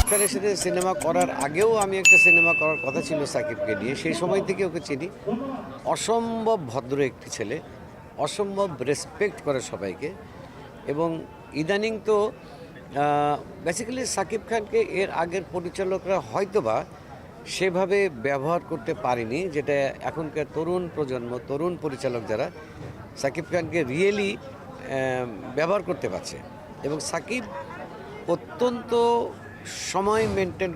খানের সাথে সিনেমা করার আগেও আমি একটা সিনেমা করার কথা ছিল সাকিবকে নিয়ে, সেই সময় থেকে ওকে চিনি। অসম্ভব ভদ্র একটি ছেলে, অসম্ভব রেসপেক্ট করে সবাইকে। এবং ইদানিং তো বেসিক্যালি সাকিব খানকে এর আগের পরিচালকরা হয়তোবা সেভাবে ব্যবহার করতে পারেনি, যেটা এখনকার তরুণ প্রজন্ম, তরুণ পরিচালক যারা সাকিব খানকে রিয়েলি ব্যবহার করতে পারছে। এবং সাকিব অত্যন্ত সময় মেনটেন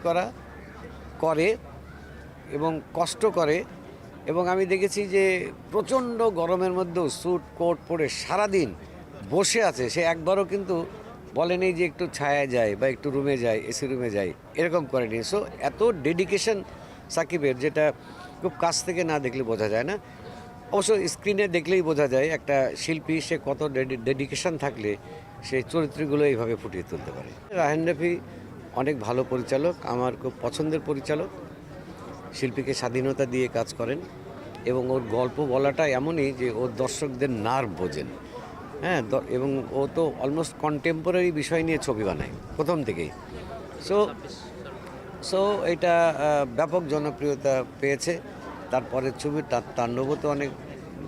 করে এবং কষ্ট করে। এবং আমি দেখেছি যে প্রচণ্ড গরমের মধ্যেও স্যুট কোট পরে সারাদিন বসে আছে, সে একবারও কিন্তু বলেনি যে একটু ছায়া যায় বা একটু রুমে যায়, এসি রুমে যায়, এরকম করেনি। সো এত ডেডিকেশন সাকিবের, যেটা খুব কাছ থেকে না দেখলে বোঝা যায় না। অবশ্য স্ক্রিনে দেখলেই বোঝা যায় একটা শিল্পী সে কত ডেডিকেশন থাকলে সেই চরিত্রগুলো এইভাবে ফুটিয়ে তুলতে পারে। রায়হান রাফি অনেক ভালো পরিচালক, আমার খুব পছন্দের পরিচালক। শিল্পীকে স্বাধীনতা দিয়ে কাজ করেন এবং ওর গল্প বলাটা এমনই যে ওর দর্শকদের নার্ভ বোঝেন। হ্যাঁ, এবং ও তো অলমোস্ট কন্টেম্পোরারি বিষয় নিয়ে ছবি বানায় প্রথম থেকেই। সো এটা ব্যাপক জনপ্রিয়তা পেয়েছে। তারপরের ছবি তাণ্ডবও তো অনেক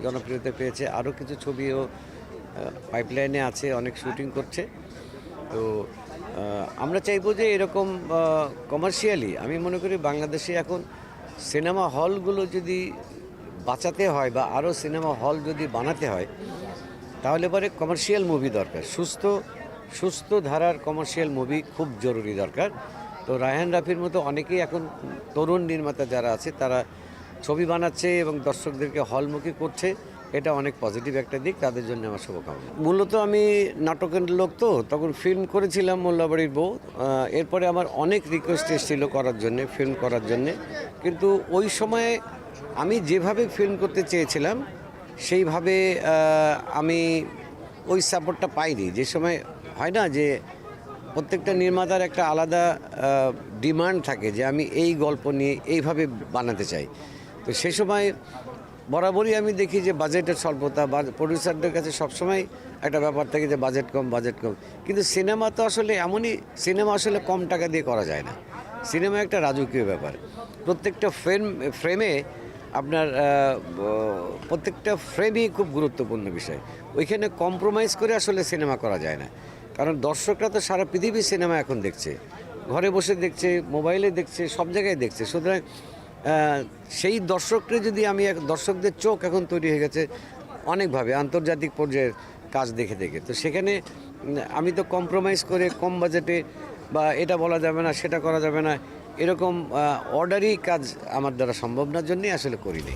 জনপ্রিয়তা পেয়েছে। আরও কিছু ছবিও পাইপলাইনে আছে, অনেক শুটিং করছে। তো আমরা চাইবো যে এরকম কমার্শিয়ালি, আমি মনে করি বাংলাদেশে এখন সিনেমা হলগুলো যদি বাঁচাতে হয় বা আরও সিনেমা হল যদি বানাতে হয়, তাহলে পরে কমার্শিয়াল মুভি দরকার, সুস্থ ধারার কমার্শিয়াল মুভি খুব জরুরি দরকার। তো রায়হান রাফির মতো অনেকেই এখন তরুণ নির্মাতা যারা আছে তারা ছবি বানাচ্ছে এবং দর্শকদেরকে হলমুখী করছে, এটা অনেক পজিটিভ একটা দিক, তাদের জন্য আমার শুভকামনা। মূলত আমি নাটকের লোক, তো তখন ফিল্ম করেছিলাম মোল্লাবাড়ির বউ। এরপরে আমার অনেক রিকোয়েস্ট এসেছিল করার জন্যে, ফিল্ম করার জন্যে, কিন্তু ওই সময়ে আমি যেভাবে ফিল্ম করতে চেয়েছিলাম সেইভাবে আমি ওই সাপোর্টটা পাইনি। যে সময় হয় না যে প্রত্যেকটা নির্মাতার একটা আলাদা ডিমান্ড থাকে যে আমি এই গল্প নিয়ে এইভাবে বানাতে চাই। তো সেই সময় বরাবরই আমি দেখি যে বাজেটের স্বল্পতা, বা প্রডিউসারদের কাছে সবসময় একটা ব্যাপার থাকে যে বাজেট কম। কিন্তু সিনেমা তো আসলে এমনই, সিনেমা আসলে কম টাকা দিয়ে করা যায় না। সিনেমা একটা রাজকীয় ব্যাপার। প্রত্যেকটা ফ্রেমে আপনার প্রত্যেকটা ফ্রেমই খুব গুরুত্বপূর্ণ বিষয়। ওইখানে কম্প্রোমাইজ করে আসলে সিনেমা করা যায় না, কারণ দর্শকরা তো সারা পৃথিবীর সিনেমা এখন দেখছে, ঘরে বসে দেখছে, মোবাইলে দেখছে, সব জায়গায় দেখছে। সুতরাং সেই দর্শকরা যদি দর্শকদের চোখ এখন তৈরি হয়ে গেছে অনেকভাবে আন্তর্জাতিক পর্যায়ের কাজ দেখে তো সেখানে আমি তো কম্প্রোমাইজ করে কম বাজেটে বা এটা বলা যাবে না, সেটা করা যাবে না, এরকম অর্ডারি কাজ আমার দ্বারা সম্ভব না, জন্যই আসলে করিনি।